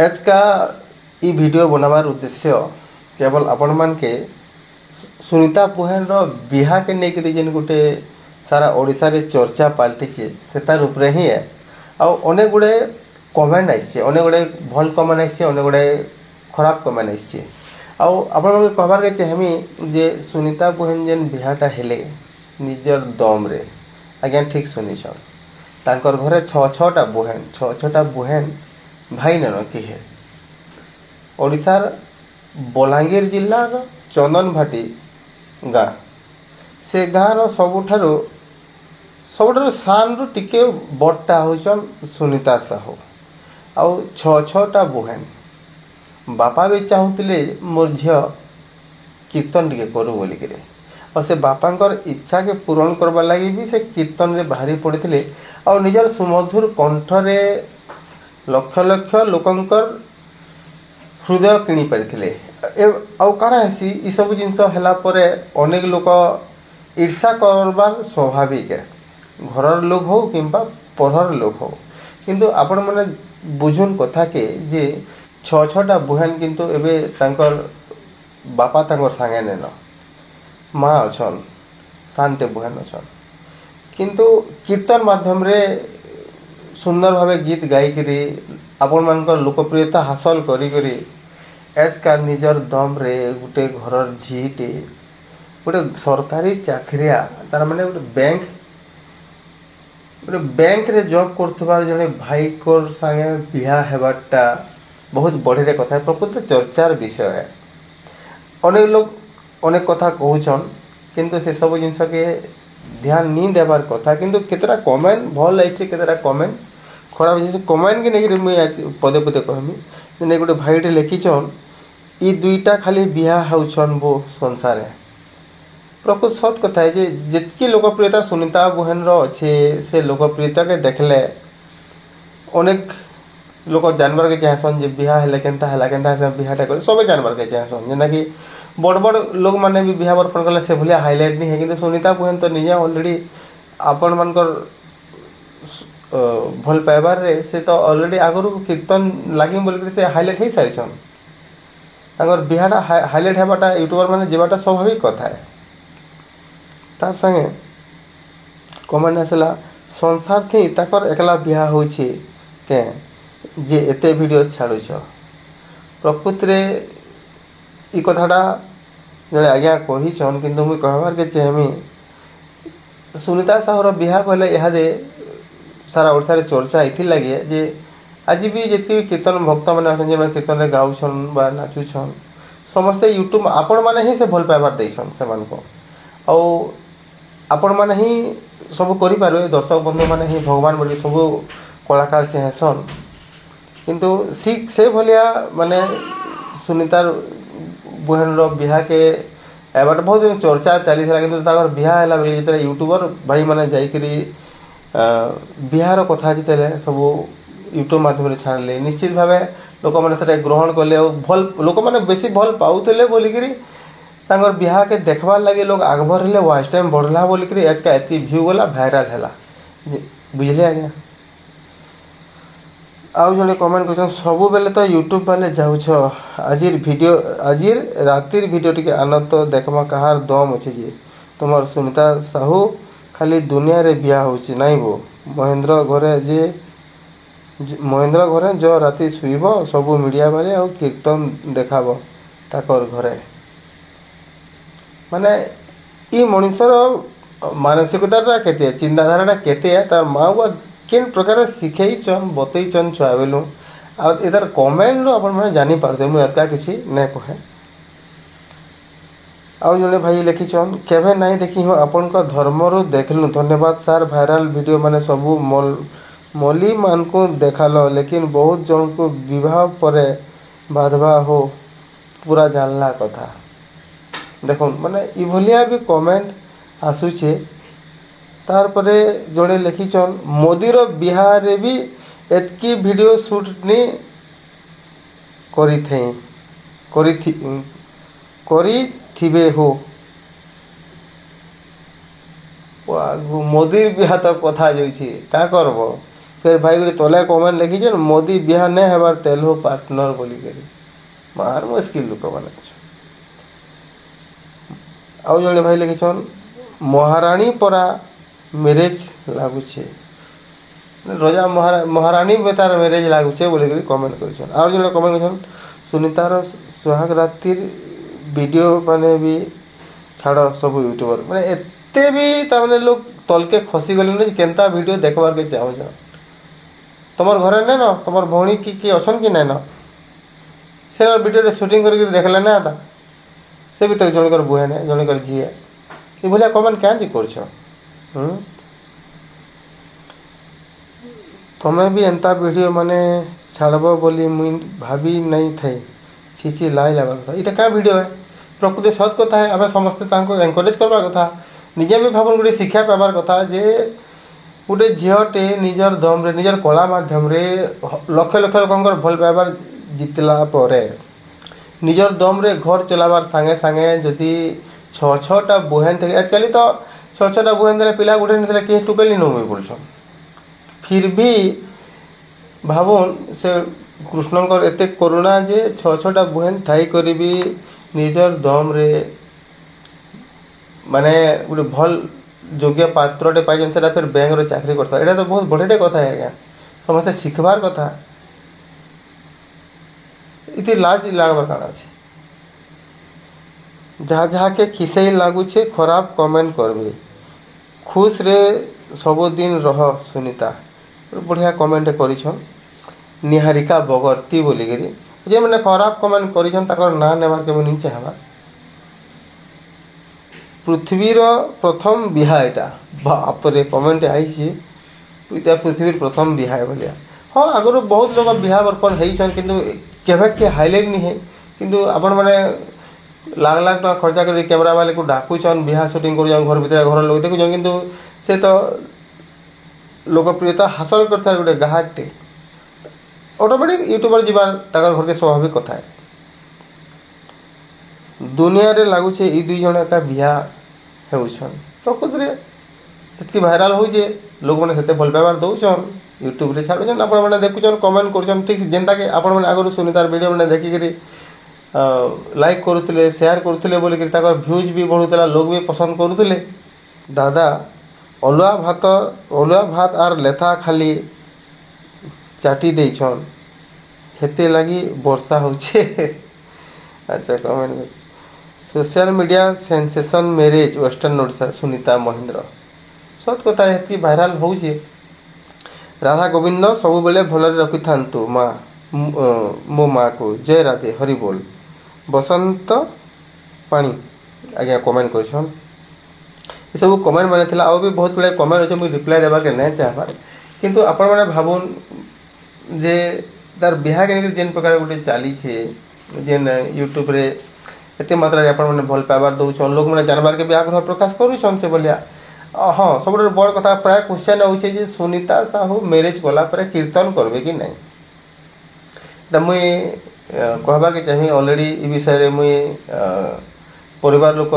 आज का ई वीडियो बनाबार उद्देश्य केवल आपण मान के सुनीता पुहान बिहा के लेकर जेन गोटे सारा ओडिशा रे चर्चा पलटि से तार उपरे ही है अनेक गुड़े कमेंट आसी अनेक गुड़े भल कमेंट आसी अनेक गुड़े खराब कमेंट आसी आपण कहबार के चाहमी जे सुनीता पुहान जेन बिहाटा हेले निजर दम रे आज्ञा ठीक सुनी तांकर घरे छटा बुहेन भाई नन किहे ओडिशार बलांगीर जिल्लार चंदन भाटी गाँ से गाँव सबुठारु सानरु टिके बड़टा होचन सुनीता साहू आउ छटा बुहेन बापा भी चाहूले मोर झी कीर्तन टिके करू बोलिक और से बापांकर इच्छा के पूरण करवा लगी भी से कीर्तन रे बाहरी पड़े और निजर सुमधुर कंठरे लक्ष लक्ष लोकंकर हृदय किणी पारिथिले आउ काना हेसी ई सब जिनस हला परे अनेक लोक ईर्षा करबार स्वाभाविक है घरर लोक हो किंबा परहर लोक हो किंतु आपण माने बुझुन कथा के जे छटा बुहान किंतु एबे तांकर बापा तांकर संगे नेन माँ अच्छन शांते बुहान अच्छन किंतु कीर्तन माध्यम रे सुंदर भावे गीत गायिकी आपण मानकर लोकप्रियता हासिल करी एज का निजर दम रे गोटे घर झीटे गोटे सरकारी चाकरिया तार माने गोटे बैंक रे जॉब करथबार जने भाई को संगे बिहा हेबाटा बहुत बढ़िया कथा है प्रकृत चर्चार विषय है अनेक लोग अनेक कथा कहूछन किंतु से सब जिनस के ध्यान नहीं देवार कथा किंतु केतरा कमेंट भल आइसे केतरा कमेंट खराब जैसे कमेंट के नहीं मुझे पदे पदे कहमी जे गोटे भाईटे लिखिछन ई दुईटा खाली बिहा होछन वो संसार प्रकृत सत कथा है जे जितकी लोकप्रियता सुनीता बुहान अच्छे से लोकप्रियता के देखले अनेक लोक जानवर के चाहसन जे बिहा हेले केनता बिहाटा कर सब जानवर के चाहसन जेना कि बड़ बड़ लोग माने भी बिहा बर्पण कले से भलिया हाईलाइट नहीं है किंतु सुनीता पुहान तो निजे ऑलरेडी आपण मानकर भल पाइबार रे से तो ऑलरेडी आगु कीर्तन लगी बोल से हाईलाइट हो सारी तांकर बिहाटा हाईलाइट हेबाटा यूट्यूबर माने जेबाटा स्वाभाविक कथा है तार संगे कमेंट आसला संसार थी ताकर एकला बिहा होछि के जे एते वीडियो छाड़ुछ प्रकृत रे ई कथाटा जड़े आज्ञा कहीछन किंतु मुझे कहबार के चाहमी सुनीता साहूर बिहा कहले इहादे सारा ओडिशा रे चर्चा इथि लगे जे आज भी जितने भी कीर्तन भक्त मैंने कीर्तन रे गाउछन बा नाचुछन समस्ते यूट्यूब आपण माने ही से भल पाइबार देछन सेमान को आउ आपण माने ही सब करि पारबे दर्शक बंधु माने ही भगवान बोली सब कलाकार चाहसन किंतु से भलिया माने सुनीतार बुहान बिहा के एबाट बहुत दिन चर्चा चली था कि बिहा है बेले जो यूट्यूबर भाई मैंने जाकरी बिहार कथा जिते सब यूट्यूब माध्यम छाड़े निश्चित भाव लोक मैंने ग्रहण कले भल लोक मैंने बेसी भल पाऊले बोलिकी बिहा के देखबार लगे लोग आगभर हेले वाच टाइम बढ़ला बोलिकी आज का एति व्यू गला भाइराल है बुझले आज्ञा आउ जने कमेंट कर सबु बेले तो यूट्यूब वाले जाऊछ आजिर वीडियो आजिर रातिर वीडियो टिके आनंद तो देखमा कहार दम अच्छे जे तुमर सुनीता साहू खाली दुनिया रे बिया होची नाई वो महेंद्र घरे जो राति सुईब सबु मीडिया वाले और कीर्तन देखाब ताकर घरे माने ई मनुष्यर मानसिकता केते चिंताधारा केते तार माँ बुआ किन प्रकार शिखैछन बतैछन छुआ बेलू आ इधर कमेंट रो अपन माने जानि पारछे मु एतका किसी नै कहे आउ जने भाई लिखिछन केभे नाही देखि हो अपन का धर्म रो देखलु धन्यवाद सर वायरल वीडियो माने सबु मौली मान को देखालो लेकिन बहुत जन को विवाह परे बाधवा हो पूरा जानला कथा देखो माने ई भलिया भी कमेंट आसुछे तार परे जड़े लिखिछन मोदीर बिहार रे भी एतकी वीडियो शूट नहीं करी थिबे हो मोदी बिहा तो कथा जाइए क्या करब फिर भाई गोटे तले कमेंट लिखिछन मोदी बिहा नहीं हेबार तेलहु पार्टनर बोलिक मार मुस्किल लोक मैंने आउ जड़े भाई लिखिछन महाराणी परा मैरेज लगुचे रजा महाराणी बेतार मैरेज लगुचे बोल कमेंट कर आउ जड़े कमेंट कर सुनीतार सुहाग रातिर वीडियो माने भी छाड़ सब यूट्यूबर मैंने एते भी ताने लोग तलके खसी गले केनता वीडियो देखबार के चाहूँ तुम घरे नहीं न तुम भौणी कि अच्छा कि नहीं न से वीडियो शूटिंग करके देखले ना आता से भी तो जनकर बुहे ने जनकर झीए ये भलिया कमेंट क्या कर तुम्हें भी एंता वीडियो माने छाड़ब बोली मुई भाभी नहीं थे छी लाई लगा था ये क्या वीडियो है प्रकृति सत कथा है आम समस्ते एनकरेज करवार कथा निजे भी भाव गोटे शिक्षा पाइबार कथा जे गोटे झीटे निजर दम रे निजर कला माध्यम रे लक्ष लक्ष लोक भल पाइबार जितला परे निजर दम रे घर चलाबार सांगे सांगे जदि छटा बुहेन थे एक्चुअली तो छटा बुहेन देले पिला गुटे नहीं किए टुकेली नमी पड़छन फिर भी भावन से कृष्णकर एते करुणा जे छटा बुहेन थाई करी भी निजर दम रे माने गोटे भल योग्य पात्रटे पाई से फिर बैंक रे चाकरी करता है तो बहुत बढ़िया कथा है आज्ञा समस्ते शिखबार कथा इति लाज लगवा काण अच्छे जहाँ जहाँ के खिसई लगुचे खराब कमेंट करबे खुश रे सबुदिन रह सुनीता बढ़िया कमेंट करिछन निहारिका बगर्ती बोलिकी जे मैंने खराब कमेंट करिछन ताकर ना नेबार के नहीं चाहबा पृथ्वीर प्रथम बिहा एटा बाप रे कमेंट आई पृथ्वीर प्रथम बिहा भलिया हाँ आगर बहुत लोग बिहा बर्पण होइछन किंतु केबे के हाईलाइट नहीं है किंतु आपण माने लाख लाख टका खर्चा कर कैमरा वाले को डाकुचन बिहा शूटिंग कर घर भीतर घर लोग देखुन किंतु से तो लोकप्रियता हासिल कर गोटे गाहकटे ऑटोमेटिक यूट्यूबर जीवार ताकर घर के स्वाभाविक कथा है दुनिया रे लगुचे ई दुई जन एका बिहा होउछन प्रकृति रे सेतकी भाइराल होउचे लोग माने सेते भल पाइबार दउछन यूट्यूब रे छाड़ुछन आपण माने देखुछन कमेंट करूछन ठीक जेंता के आपण माने आगरु सुनीतार वीडियो माने देखि करी लाइक करुले शेयर करुले बोल भ्यूज भी बढ़ुला लोग भी पसंद करुले दादा अलुआ भात आर लेथा खाली चाटी देछन हेते लगी वर्षा होचे अच्छा comment social media sensation marriage western Odisha Sunita Mahendra सत कथा हेती भाइराल होचे राधा गोविंद सब बेले भल रखी था माँ मो माँ को जय राधे हरि बोल बसंत पानी आज्ञा कमेंट कर सब कमेंट माने थिला आ भी बहुत बड़े कमेंट अच्छे मुझे रिप्लाई देवार के नहीं चाहबार किंतु आपण मैंने भावुन जे तार बिहा के जेन प्रकार गोटे चली जेन यूट्यूब रे एते मात्रा आपण मैंने भल पाइबार दौन लोक मैंने जानबार के भी आग्रह प्रकाश करुछन से बोलिया हाँ सब बड़ कथा प्राय क्वेश्चन होचे सुनीता साहू मैरिज कला पर कीर्तन करबे कि नहीं मुई कहबार के चाहिए ऑलरेडी ई विषय मुई परिवार लोक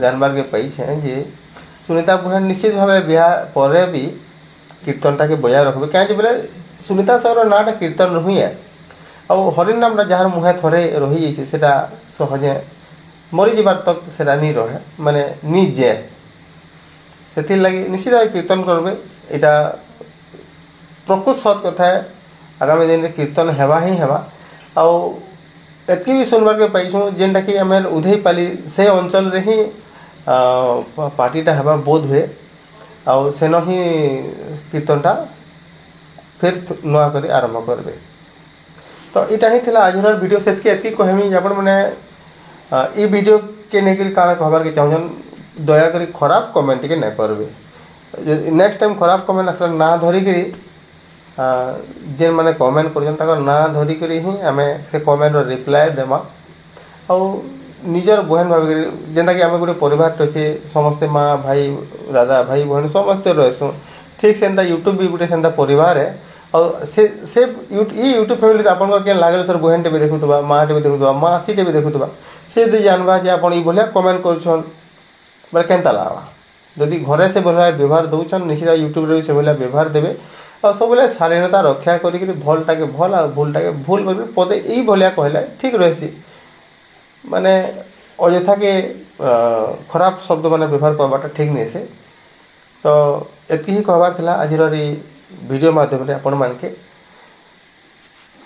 जानबार के पाई जे सुनीता बुहेन निश्चित भाव बिहा पर भी कीर्तनटा के बजाय रखबे कहीं बोले सुनीता साहर नाटा कीर्तन रुही है और हरिन नाम जार मुहे थरे रही जाइए सहजे मरी जाबार तक सेटा नहीं रहे माने निजे से लगी निश्चित भाव कीर्तन करबे इटा प्रकृत सत कथा है आगामी दिन में कीर्तन हेबा ही हेबा आउ एतकी भी सुनबार के पाइछुँ जेनटा कि आम उधेईपाली से अंचल रे ही पार्टीटा हेबा बोध हुए आउ सेन ही कीर्तनटा फिर नुआ कर आरंभ करबे तो इटा ही थिला आजर वीडियो शेष के एतकी कहमी आपण माने ई वीडियो के नेकिर काण कहबार के चाहूछन दया करी खराब कमेंट के नहीं करबे नेक्स्ट टाइम खराब कमेंट आसला ना धरिकी जेन मैंने कमेंट कर ना धरिक ही आम से कमेंट रिप्लाय देमा आउ निजर बहन भाव जेनता कि आम गोटे परिवार अच्छे समस्ते माँ भाई दादा भाई बहन समस्ते रहसु ठीक से यूट्यूब भी गोटे से परिवार है और से यूट्यूब फैमिली आप लगे सर बहन टे भी देखुवा माँ टे भी देखुवा मासी टे भी देखुवा से यदि जानवा जे आप भाया कमेंट कर केनता लगा जदि घरे से भाया व्यवहार दौन निश्चित यूट्यूब से भाया व्यवहार देवे ଆଉ ସବୁବେଳେ ଶାଳୀନତା ରକ୍ଷା କରିକିରି ଭଲଟାକେ ଭଲ୍ ଆଉ ଭୁଲଟାକେ ଭୁଲ କରିକିରି ପଦେ ଏଇ ଭଳିଆ କହିଲେ ଠିକ୍ ରହେସି। ମାନେ ଅଯଥାକେ ଖରାପ ଶବ୍ଦ ମାନେ ବ୍ୟବହାର କରବାଟା ଠିକ୍ ନାଇଁ ସେ। ତ ଏତିକି ହିଁ କହିବାର ଥିଲା ଆଜିର ଏଇ ଭିଡ଼ିଓ ମାଧ୍ୟମରେ ଆପଣମାନକେ।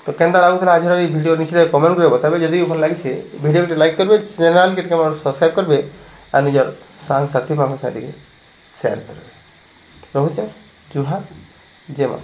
ତ କେନ୍ତା ଲାଗୁଥିଲା ଆଜିର ଏଇ ଭିଡ଼ିଓ ନିଶ୍ଚିତ କମେଣ୍ଟ করে বতাবে। যদি ভাল লাগিছে ভিডিওকে লাইক করবে, চ্যানেলকে ଟିକେ আমার সবসক্রাইব করবে আর নিজের সাথী ମାନଙ୍କ সাথে সেয়ার করবে। রହୁଛେ। ଜୁହାର, ଜୟ ମା।